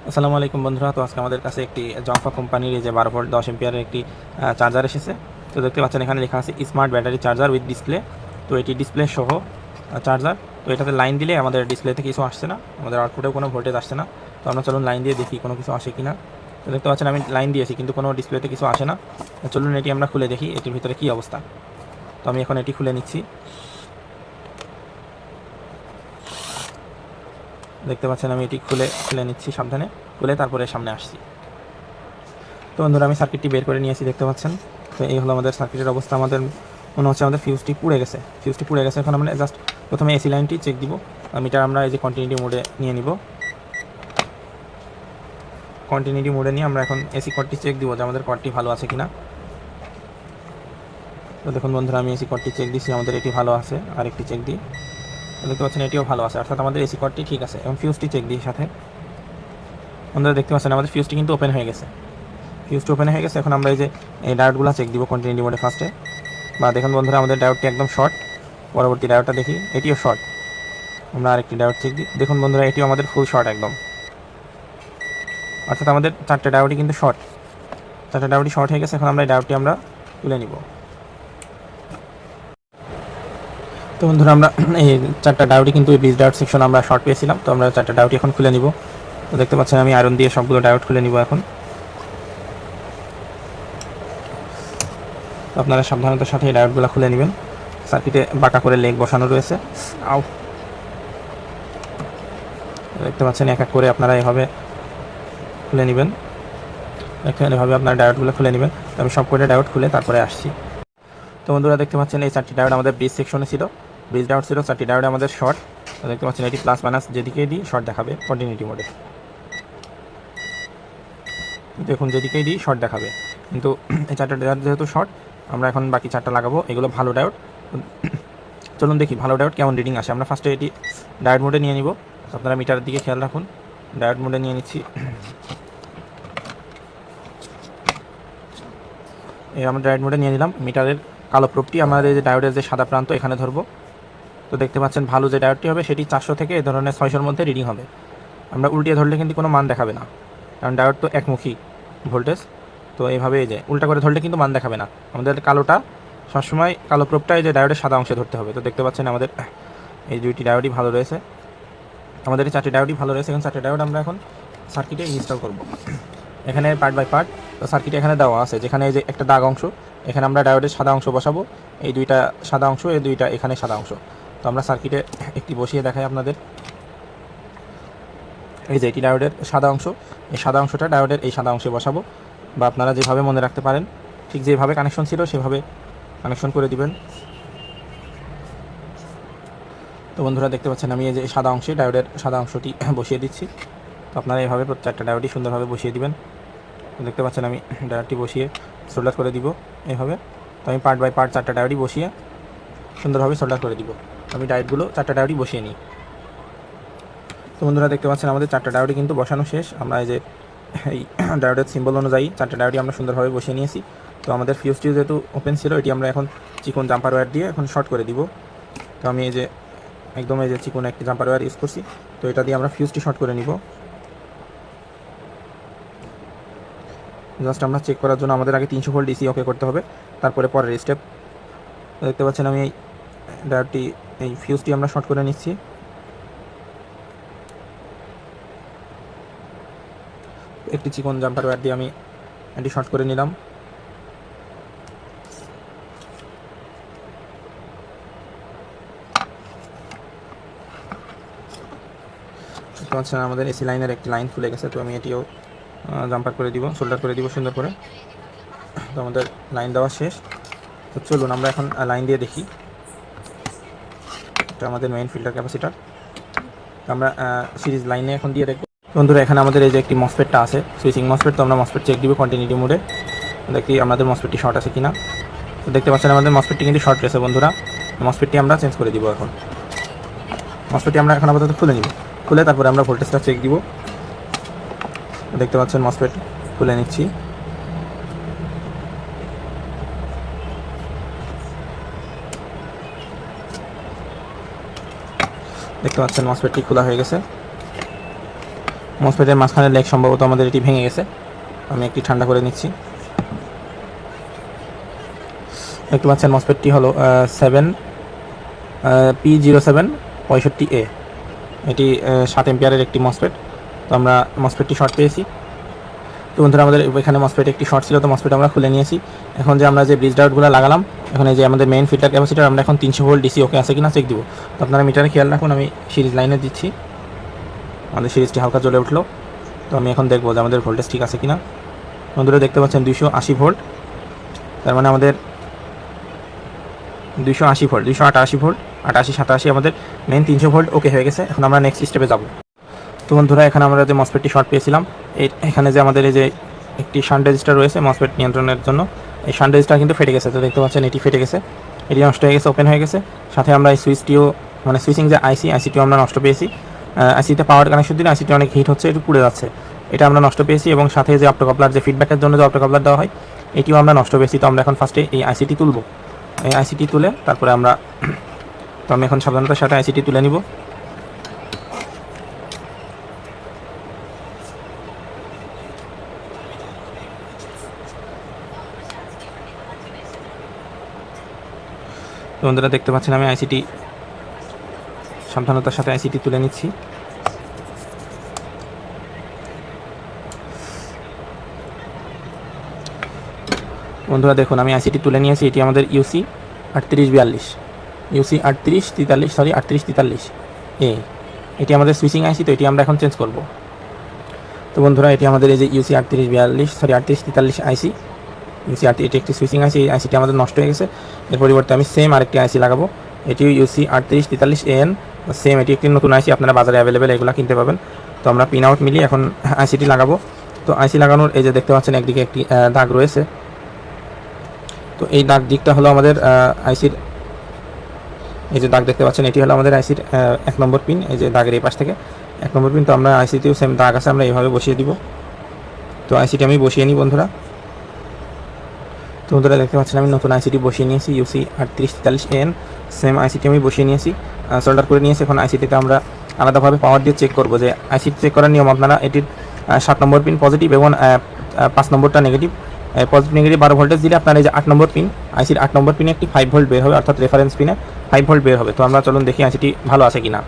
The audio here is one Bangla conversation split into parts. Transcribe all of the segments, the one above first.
আসসালামু আলাইকুম বন্ধুরা। তো আজকে আমাদের কাছে একটি জংফা কোম্পানির এই যে 12 ভোল্ট 10 এম্পিয়ারের একটি চার্জার এসেছে। তো দেখতে পাচ্ছেন এখানে লেখা আছে smart battery charger with display. তো এটি ডিসপ্লে সহ চার্জার। তো এটাতে লাইন দিলে আমাদের ডিসপ্লেতে কিছু আসছে না, আমাদের আউটপুটেও কোনো ভোল্টেজ আসছে না। তো আমরা চলুন লাইন দিয়ে দেখি কোনো কিছু আসে কি না। তো দেখতে পাচ্ছেন আমি লাইন দিয়েছি কিন্তু কোনো ডিসপ্লেতে কিছু আসে না। চলুন এটি আমরা খুলে দেখি এটির ভিতরে কী অবস্থা। তো আমি এখন এটি খুলে নিচ্ছি। দেখতে পাচ্ছেন আমি এটি খুলে নিচ্ছি সাবধানে, খুলে তারপরে সামনে আসছি। তো বন্ধুরা আমি সার্কিটটি বের করে নিয়েছি, দেখতে পাচ্ছেন। তো এই হলো আমাদের সার্কিটের অবস্থা। আমাদের মনে হচ্ছে আমাদের ফিউজটি পুড়ে গেছে। এখন আমরা জাস্ট প্রথমে এসি লাইনটি চেক দিব। মিটার আমরা এই যে কন্টিনিউটি মোডে নিয়ে নিব। কন্টিনিউটি মোডে নিয়ে আমরা এখন এসি কর্ডটি চেক দিব যে আমাদের কর্ডটি ভালো আছে কিনা। তো দেখুন বন্ধুরা আমি এসি কর্ডটি চেক দিচ্ছি, আমাদের এটি ভালো আছে। আরেকটি চেক দিই, দেখতে পাচ্ছেন এটিও ভালো আছে, অর্থাৎ আমাদের এসি কর্ডটি ঠিক আছে। এবং ফিউজটি চেক দিই সাথে। বন্ধুরা দেখতে পাচ্ছেন আমাদের ফিউজটি কিন্তু ওপেন হয়ে গেছে। এখন আমরা এই যে এই ডায়োডগুলো চেক দিব কন্টিনিউটি মোডে ফার্স্টে। বা দেখুন বন্ধুরা আমাদের ডায়োডটি একদম শর্ট। পরবর্তী ডায়োডটা দেখি, এটিও শর্ট। আমরা আরেকটি ডায়োড চেক দিই, দেখুন বন্ধুরা এটিও আমাদের ফুল শর্ট একদম। অর্থাৎ আমাদের চারটে ডায়োডই কিন্তু শর্ট হয়ে গেছে। এখন আমরা এই ডায়োডটি আমরা তুলে নিব। তো বন্ধুরা আমরা এই চারটা ডায়োডই কিন্তু ব্রিজ ডায়োড সেকশন আমরা শর্ট পেয়েছিলাম। তো আমরা চারটা ডায়োডই এখন খুলে নিব। তো দেখতে পাচ্ছেন আমি আয়রন দিয়ে সবগুলো ডায়োড খুলে নিব এখন। তো আপনারা সাবধানতার সাথে এই ডায়োডগুলো খুলে নেবেন। সার্কিটে বাঁকা করে লেগ বসানো রয়েছে। দেখতে পাচ্ছেন এক এক করে আপনারা এভাবে খুলে নেবেন। এভাবে আপনার ডায়োডগুলো খুলে নেবেন। তো আমি সব কটা ডায়োড খুলে তারপরে আসছি। তো বন্ধুরা দেখতে পাচ্ছেন এই চারটি ডায়োড আমাদের ব্রিজ সেকশনে ছিল, ব্রিজ ডায়োড ছিল। চারটি ডায়োড আমাদের শর্ট। তো দেখতে পাচ্ছেন এটি প্লাস মাইনাস যেদিকেই দিই শর্ট দেখাবে কন্টিনিউটি মোডে। দেখুন যেদিকেই দিই শর্ট দেখাবে, কিন্তু এই চারটা ডায়োড যেহেতু শর্ট, আমরা এখন বাকি চারটা লাগাবো। এগুলো ভালো ডায়োড। চলুন দেখি ভালো ডায়োড কেমন রিডিং আসে। আমরা ফার্স্টে এটি ডায়োড মোডে নিয়ে নিব। আপনারা মিটারের দিকে খেয়াল রাখুন। ডায়োড মোডে নিয়ে নিচ্ছি। আমরা ডায়োড মোডে নিয়ে নিলাম। মিটারের কালো প্রোবটি আমাদের এই যে ডায়োডের যে সাদা প্রান্ত এখানে ধরবো। তো দেখতে পাচ্ছেন ভালো যে ডায়োডটি হবে সেটি 400 থেকে এই ধরনের 600-র মধ্যে রিডিং হবে। আমরা উল্টিয়ে ধরলে কিন্তু কোনো মান দেখাবে না, কারণ ডায়োড তো একমুখী ভোল্টেজ। তো এইভাবে এই যে উল্টা করে ধরলে কিন্তু মান দেখাবে না। আমাদের কালোটা সবসময় কালো প্রোবটা এই যে ডায়োডের সাদা অংশে ধরতে হবে। তো দেখতে পাচ্ছেন আমাদের এই দুইটি ডায়োডই ভালো রয়েছে। আমাদের এই চারটি ডায়োডই ভালো রয়েছে। এখন চারটি ডায়োড আমরা এখন সার্কিটে ইনস্টল করব। এখানে পার্ট বাই পার্ট সার্কিটে এখানে দেওয়া আছে, যেখানে এই যে একটা দাগ অংশ, এখানে আমরা ডায়োডের সাদা অংশ বসাবো। এই দুইটা সাদা অংশ, এই দুইটা এখানে সাদা অংশ। তো আমরা সার্কিটে একটি বসিয়ে দেখাই আপনাদের। এই যে এটি ডায়োডের সাদা অংশ, এই সাদা অংশটা ডায়োডের এই সাদা অংশে বসাবো। বা আপনারা যেভাবে মনে রাখতে পারেন, ঠিক যেভাবে কানেকশন ছিল সেভাবে কানেকশন করে দিবেন। তো বন্ধুরা দেখতে পাচ্ছেন আমি এই যে সাদা অংশে ডায়োডের সাদা অংশটি বসিয়ে দিচ্ছি। তো আপনারা এইভাবে চারটা ডায়োডই সুন্দরভাবে বসিয়ে দিবেন। দেখতে পাচ্ছেন আমি ডায়োডটি বসিয়ে সোল্ডার করে দিব এইভাবে। তো আমি পার্ট বাই পার্ট চারটা ডায়োডই বসিয়ে সুন্দরভাবে সোল্ডার করে দিব। আমি ডায়োডগুলো চারটা ডায়োডই বসিয়ে নিই। তো বন্ধুরা দেখতে পাচ্ছেন আমাদের চারটা ডায়োডই কিন্তু বসানো শেষ। আমরা এই যে এই ডায়োডের সিম্বল অনুযায়ী চারটা ডায়োডই আমরা সুন্দরভাবে বসিয়ে নিয়েছি। তো আমাদের ফিউজটি যেহেতু ওপেন ছিল, এটি আমরা এখন চিকন জাম্পার ওয়্যার দিয়ে এখন শর্ট করে দিব। তো আমি এই যে একদম এই যে চিকন একটি জাম্পার ওয়্যার ইউজ করছি। তো এটা দিয়ে আমরা ফিউজটি শর্ট করে নিব। জাস্ট আমরা চেক করার জন্য আমাদের আগে 300 ভোল্ট ডিসি ওকে করতে হবে, তারপরে পরের স্টেপ। দেখতে পাচ্ছেন আমি এই ডায়োডটি এই ফিউজটি আমরা শর্ট করে নিচ্ছি। একটি চিকন জাম্পার ওয়্যার দিয়ে আমি এটি শর্ট করে নিলাম। দেখতে পাচ্ছেন আমাদের এসি লাইনের একটি লাইন খুলে গেছে। তো আমি এটিও জাম্পার করে দিব, সোল্ডার করে দিব সুন্দর করে। তো আমাদের লাইন দেওয়া শেষ। তো চলুন আমরা এখন লাইন দিয়ে দেখি। এটা আমাদের মেইন ফিল্টার ক্যাপাসিটার। আমরা সিরিজ লাইনে এখন দিয়ে দেখব। বন্ধুরা এখানে আমাদের এই যে একটি মসফেটটা আছে, সুইচিং মসফেট। তো আমরা মসফেট চেক দিব কন্টিনিউটি মোডে, দেখি আমাদের মসফেটটি শর্ট আছে কিনা। তো দেখতে পাচ্ছেন আমাদের মসফেটটি কিন্তু শর্ট রয়েছে বন্ধুরা। মসফেটটি আমরা চেঞ্জ করে দিব এখন। মসফেটটি আমরা এখন আপাতত খুলে নিব, খুলে তারপরে আমরা ভোল্টেজটা চেক দিব। দেখতে পাচ্ছেন মসফেট খুলে নিচ্ছি। দেখতে পাচ্ছেন মসফেটটি খোলা হয়ে গেছে। মসফেটের মাঝখানে লেগ সম্ভবত আমাদের এটি ভেঙে গেছে। আমি একটি ঠান্ডা করে নিচ্ছি। দেখতে পাচ্ছেন মসফেটটি হলো 7P0765A। এটি 7 এম্পিয়ারের একটি মসফেট। তো আমরা মসফেটটি শর্ট পেয়েছি। তো বন্ধুরা আমাদের এখানে মসফেট একটি শর্ট ছিল, তো মসফেট আমরা খুলে নিয়েছি। এখন যে আমরা যে ব্রিজ ডায়োডগুলো লাগালাম, এখন এই যে আমাদের মেইন ফিল্টার ক্যাপাসিটার আমরা এখন 300 ভোল্ট ডিসি ওকে আছে কিনা চেক দিব। তো আপনারা মিটারে খেয়াল রাখুন, আমি সিরিজ লাইনে দিচ্ছি। আমাদের সিরিজটি হালকা জ্বলে উঠলো। তো আমি এখন দেখবো যে আমাদের ভোল্টেজ ঠিক আছে কিনা। বন্ধুরা দেখতে পাচ্ছেন 280 ভোল্ট, তার মানে আমাদের 280 ভোল্ট, 288 ভোল্ট, 88 87 আমাদের মেইন 300 ভোল্ট ওকে হয়ে গেছে। এখন আমরা নেক্সট স্টেপে যাব। তো বন্ধুরা এখানে আমরা যে মসফেটটি শর্ট পেয়েছিলাম, এখানে যে আমাদের এই যে একটি শান্ট রেজিস্টার রয়েছে মসফেট নিয়ন্ত্রণের জন্য, এই শান্ট রেজিস্টার কিন্তু ফেটে গেছে। তো দেখতে পাচ্ছেন এটি ফেটে গেছে, এটি নষ্ট হয়ে গেছে, ওপেন হয়ে গেছে। সাথে আমরা এই সুইচটিও মানে সুইচিং যে আইসিটিও আমরা নষ্ট পেয়েছি। আইসিতে পাওয়ার কানেকশন দিলে আইসিটি অনেক হিট হচ্ছে, একটু পুড়ে যাচ্ছে, এটা আমরা নষ্ট পেয়েছি। এবং সাথে যে অপ্টোকাপলার যে ফিডব্যাকের জন্য যে অপ্টোকাপলার দেওয়া হয়, এটিও আমরা নষ্ট পেয়েছি। তো আমরা এখন ফার্স্টে এই আইসিটি তুলব। এই আইসিটি তুলে তারপরে আমরা তো আমি এখন সাবধানতার সাথে আইসিটি তুলে নিব। তো বন্ধুরা দেখতে পাচ্ছেন আমি আইসিটি সাবধানতার সাথে আইসিটি তুলে নিচ্ছি। বন্ধুরা দেখুন আমি আইসিটি তুলে নিয়েছি। এটি আমাদের ইউসি 3842, ইউসি 3843 এ। এটি আমাদের সুইচিং আইসি, তো এটি আমরা এখন চেঞ্জ করব। তো বন্ধুরা এটি আমাদের এই যে ইউসি 3843 আইসি, ইউসি এটি একটি সুইচিং আইসি। এই আইসিটি আমাদের নষ্ট হয়ে গেছে। এর পরিবর্তে আমি সেম আরেকটি আইসি লাগাবো। এটিও ইউসি 3843AN, সেম এটি একটি নতুন আইসি, আপনারা বাজারে অ্যাভেলেবেল এগুলো কিনতে পাবেন। তো আমরা পিন আউট মিলিয়ে এখন আইসিটি লাগাবো। তো আইসি লাগানোর এই যে দেখতে পাচ্ছেন একদিকে একটি দাগ রয়েছে। তো এই দাগ দিকটা হলো আমাদের আইসির, এই যে দাগ দেখতে পাচ্ছেন এটি হলো আমাদের আইসির 1 নম্বর পিন। এই যে দাগের এই পাশ থেকে 1 নম্বর পিন। তো আমরা আইসিতেও সেম দাগ আছে, আমরা এইভাবে বসিয়ে দিব। তো আইসিটি আমি বসিয়ে নিই বন্ধুরা। তো বন্ধুরা দেখতে পাচ্ছেন আমি নতুন আইসিটি বসিয়ে নিয়েছি, ইউসি 3843AN, সেম আইসিটি আমি বসিয়ে নিয়েছি, সোল্ডার করে নিয়েছি। এখন আইসিটিতে আমরা আলাদাভাবে পাওয়ার দিয়ে চেক করবো। যে আইসিটি চেক করার নিয়ম, আপনারা এটির 7 নম্বর পিন পজিটিভ এবং 5 নম্বরটা নেগেটিভ। পজিটিভ নেগেটিভ 12 ভোল্টেজ দিলে আপনার এই যে 8 নম্বর পিন, আইসির 8 নম্বর পিনে একটি 5 ভোল্ট বের হবে, অর্থাৎ রেফারেন্স পিনে 5 ভোল্ট বের হবে। তো আমরা চলুন দেখি আইসিটি ভালো আছে কিনা।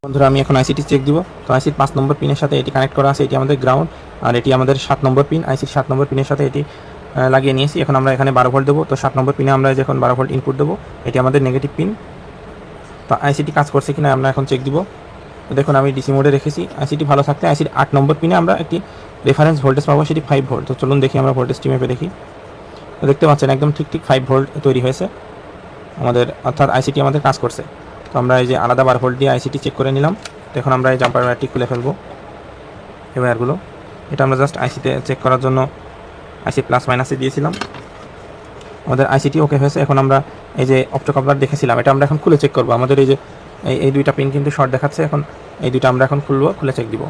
বন্ধুরা আমি এখন আইসিটি চেক দিব। তো আইসির 5 নম্বর পিনের সাথে এটি কানেক্ট করা আছে, এটি আমাদের গ্রাউন্ড, আর এটি আমাদের 7 নম্বর পিন। আইসির 7 নম্বর পিনের সাথে এটি লাগিয়ে নিয়েছি। এখন আমরা এখানে 12 ভোল্ট দেবো। তো 7 নম্বর পিনে আমরা যখন 12 ভোল্ট ইনপুট দেবো, এটি আমাদের নেগেটিভ পিন। তো আইসিটি কাজ করছে কিনা আমরা এখন চেক দিব। তো দেখুন আমি ডিসি মোডে রেখেছি। আইসিটি ভালো থাকতে আইসির 8 নম্বর পিনে আমরা একটি রেফারেন্স ভোল্টেজ পাবো, সেটি 5 ভোল্ট। তো চলুন দেখি আমরা ভোল্টেজটি মেপে দেখি। তো দেখতে পাচ্ছেন একদম ঠিক 5 ভোল্ট তৈরি হয়েছে আমাদের, অর্থাৎ আইসিটি আমাদের কাজ করছে। তো আমরা এই যে আলাদা 12 ভোল্ট দিয়ে আইসিটি চেক করে নিলাম। তো এখন আমরা এই জাম্পার ওয়্যারটি খুলে ফেলবো, এই ওয়্যারগুলো। এটা আমরা জাস্ট আইসিতে চেক করার জন্য আইসি প্লাস মাইনাসে দিয়েছিলাম। আমাদের আইসিটি ওকে হয়েছে। এখন আমরা এই যে অপ্টোকাপলার দেখেছিলাম, এটা আমরা এখন খুলে চেক করবো। আমাদের এই যে এই দুইটা পিন কিন্তু শর্ট দেখাচ্ছে, এখন এই দুইটা আমরা এখন খুলবো, খুলে চেক দিব।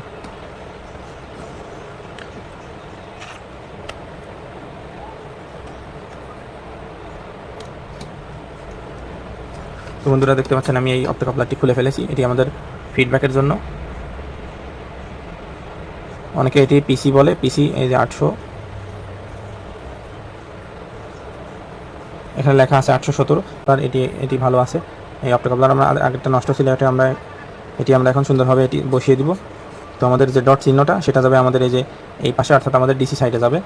তো বন্ধুরা দেখতে পাচ্ছেন আমি এই অপ্টোকাপলারটি খুলে ফেলেছি। এটি আমাদের ফিডব্যাকের জন্য। অনেকে এটি পিসি বলে, পিসি এই যে 800, এখানে লেখা আছে 817, আর এটি ভালো আছে। এই অপ্টোকাপলার আমরা আগেরটা নষ্ট ছিল, এটি আমরা এখন সুন্দরভাবে এটি বসিয়ে দিব। তো আমাদের যে ডট চিহ্নটা সেটা যাবে আমাদের এই যে এই পাশে, অর্থাৎ আমাদের ডিসি সাইডে যাবে।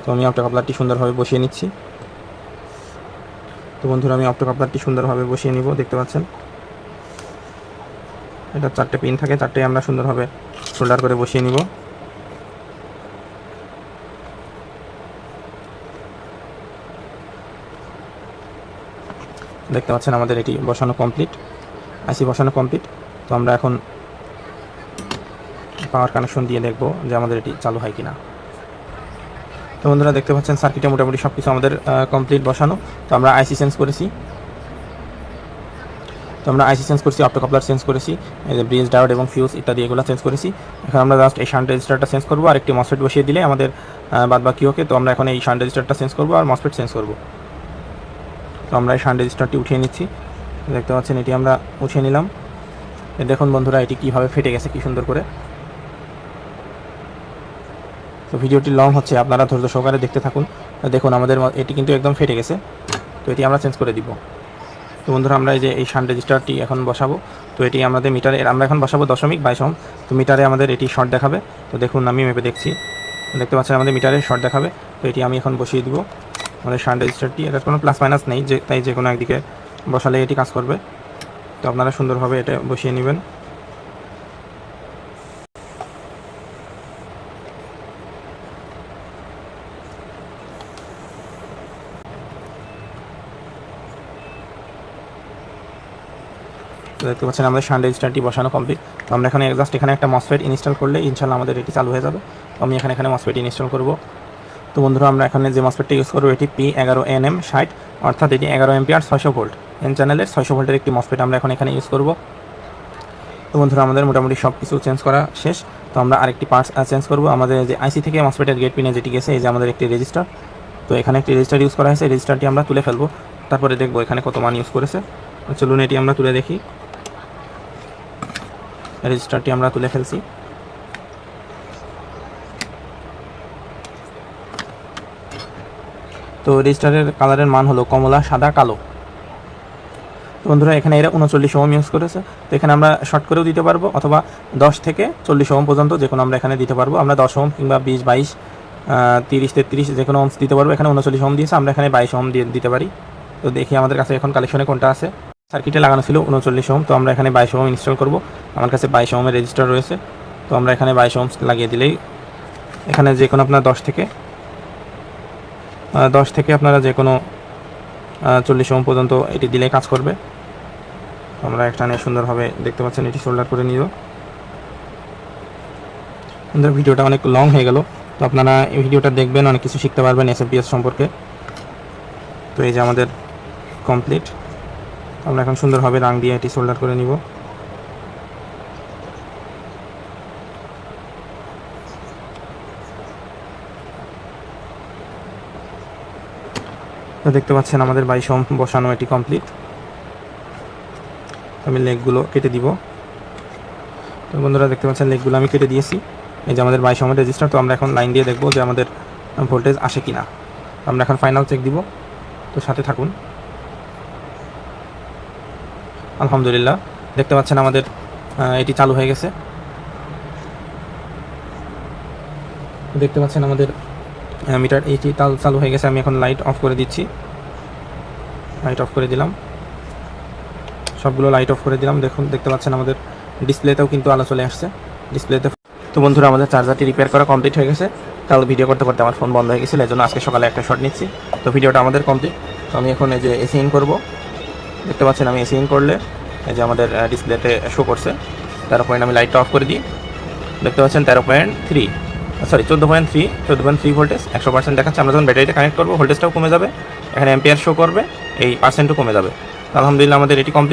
তো আমি অপ্টোকাপলারটি সুন্দরভাবে বসিয়ে নিচ্ছি। তো বন্ধুরা আমি অপ্টোকাপলারটি সুন্দরভাবে বসিয়ে নিব। দেখতে পাচ্ছেন এটা 4টে পিন থাকে, 4টেই আমরা সুন্দরভাবে সোল্ডার করে বসিয়ে নিব। দেখতে পাচ্ছেন আমাদের এটি বসানো কমপ্লিট, আইসি বসানো কমপ্লিট। তো আমরা এখন পাওয়ার কানেকশন দিয়ে দেখব যে আমাদের এটি চালু হয় কিনা। তো বন্ধুরা দেখতে পাচ্ছেন সার্কিটে মোটামুটি সব কিছু আমাদের কমপ্লিট বসানো। তো আমরা আইসি চেঞ্জ করেছি, অপ্টোকাপলার চেঞ্জ করেছি, এই যে ব্রিজ ডায়োড এবং ফিউজ ইত্যাদি এগুলো চেঞ্জ করেছি। এখন আমরা জাস্ট এই শান্ট রেজিস্টারটা চেঞ্জ করবো, আর একটি মসফেট বসিয়ে দিলে আমাদের বাদ বাকি ওকে। তো আমরা এখন এই শান্ট রেজিস্টারটা চেঞ্জ করবো আর মসফেট চেঞ্জ করবো। তো আমরা এই শান্ট রেজিস্টারটি উঠিয়ে নিচ্ছি। দেখতে পাচ্ছেন এটি আমরা উঠিয়ে নিলাম। দেখুন বন্ধুরা এটি কীভাবে ফেটে গেছে, কী সুন্দর করে। তো ভিডিওটি লং হচ্ছে, আপনারা ধৈর্য সহকারে দেখতে থাকুন। দেখুন আমাদের এটি কিন্তু একদম ফেটে গেছে, তো এটি আমরা চেঞ্জ করে দিব। তো বন্ধুরা আমরা এই যে এই শান্ট রেজিস্টারটি এখন বসাবো। তো এটি আমাদের মিটারে আমরা এখন বসাবো 0.22 ওহম। তো মিটারে আমাদের এটি শর্ট দেখাবে। তো দেখুন আমি মেপে দেখছি, দেখতে পাচ্ছেন আমাদের মিটারে শর্ট দেখাবে। তো এটি আমি এখন বসিয়ে দিব আমাদের শান্ট রেজিস্টারটি। এটার কোনো প্লাস মাইনাস নেই, তাই যে কোনো একদিকে বসালে এটি কাজ করবে। তো আপনারা সুন্দরভাবে এটা বসিয়ে নেবেন। তো দেখতে পাচ্ছেন আমাদের শান্ট রেজিস্টারটি বসানো কমপ্লিট। তো আমরা এখানে জাস্ট এখানে একটা মসফেট ইনস্টল করলে ইনশাআল্লাহ আমাদের এটি চালু হয়ে যাবে। তো আমি এখানে মসফেট ইনস্টল করব। তো বন্ধুরা আমরা এখানে যে মসফেটটি ইউজ করবো এটি P11M60, অর্থাৎ এটি 11 এম্পিয়ার 600 ভোল্ট এন চ্যানেলের 600 ভোল্টের একটি মসফেট আমরা এখানে ইউজ করব। তো বন্ধুরা আমাদের মোটামুটি সব কিছু চেঞ্জ করা শেষ। তো আমরা আরেকটি পার্টস চেঞ্জ করব। আমাদের যে আইসি থেকে মসফেটের গেট পিনে যেটি গেছে, এই যে আমাদের একটি রেজিস্টার। তো এখানে একটি রেজিস্টার ইউজ করা হয়েছে, রেজিস্টারটি আমরা তুলে ফেলবো, তারপরে দেখবো এখানে কত মান ইউজ করেছে। চলুন এটি আমরা তুলে দেখি। রেজিস্টারটি আমরা তুলে ফেলছি। তো রেজিস্টারের কালারের মান হলো কমলা, সাদা, কালো। তো বন্ধুরা এখানে এরা 39 ওহম ইউজ করেছে। তো এখানে আমরা শর্ট করেও দিতে পারবো, অথবা 10 থেকে 40 ওহম পর্যন্ত যে কোনো আমরা এখানে দিতে পারবো। আমরা 10 ওহম কিংবা 20, 22, 30, 33 যে কোনো ওহমস দিতে পারবো। এখানে 39 ওহম দিয়েছে, আমরা এখানে 22 ওহম দিয়ে দিতে পারি। তো দেখি আমাদের কাছে এখন কালেকশনে কোনটা আছে। সার্কিটে লাগানো ছিল 39 ওহম, তো আমরা এখানে 22 ওহম ইনস্টল করব। আমার কাছে 22 ওহমের রেজিস্টার রয়েছে। তো আমরা এখানে 22 ওহম লাগিয়ে দিলেই এখানে যে কোনো আপনার 10 থেকে আপনারা যে কোনো 40 ওহম পর্যন্ত এটি দিলে কাজ করবে। আমরা একটানে সুন্দরভাবে দেখতে পাচ্ছেন এটি সোল্ডার করে নিব। আমাদের ভিডিওটা অনেক লং হয়ে গেল, তো আপনারা এই ভিডিওটা দেখবেন, অনেক কিছু শিখতে পারবেন এসএমপিএস সম্পর্কে। তো এই যে আমাদের কমপ্লিট। আমরা এখন সুন্দরভাবে রাং দিয়ে এটি সোল্ডার করে নিব। তো দেখতে পাচ্ছেন আমাদের 22 ওহম বসানো এটি কমপ্লিট। আমি লেগগুলো কেটে দিব। তো বন্ধুরা দেখতে পাচ্ছেন লেগগুলো আমি কেটে দিয়েছি। এই যে আমাদের 22 ওহমের রেজিস্টার। তো আমরা এখন লাইন দিয়ে দেখব যে আমাদের ভোল্টেজ আসে কিনা। আমরা এখন ফাইনাল চেক দিব, তো সাথে থাকুন। আলহামদুলিল্লাহ দেখতে পাচ্ছেন আমাদের এটি চালু হয়ে গেছে। দেখতে পাচ্ছেন আমাদের মিটার এটি চালু হয়ে গেছে। আমি এখন লাইট অফ করে দিচ্ছি। লাইট অফ করে দিলাম, সবগুলো লাইট অফ করে দিলাম। দেখুন দেখতে পাচ্ছেন আমাদের ডিসপ্লেতেও কিন্তু আলো চলে আসছে ডিসপ্লেতে। তো বন্ধুরা আমাদের চার্জারটি রিপেয়ার করা কমপ্লিট হয়ে গেছে। কাল ভিডিও করতে করতে আমার ফোন বন্ধ হয়ে গেছিলো, এই জন্য আজকে সকালে একটা শট নিচ্ছি। তো ভিডিওটা আমাদের কমপ্লিট। তো আমি এখন এই যে এসি ইন করবো। দেখতে পাচ্ছেন আমি এসি ইন করলে এই যে আমাদের ডিসপ্লেতে শো করছে 13 পয়েন্ট। আমি লাইটটা অফ করে দিই। দেখতে পাচ্ছেন 14.3 ভোল্টেজ 100% দেখাচ্ছে। আমরা যখন ব্যাটারিটা কানেক্ট করবো ভোল্টেজটাও কমে যাবে, এখানে অ্যাম্পিয়ার শো করবে, এই পার্সেন্টও কমে যাবে। আলহামদুলিল্লাহ আমাদের এটি কমপ্লিট।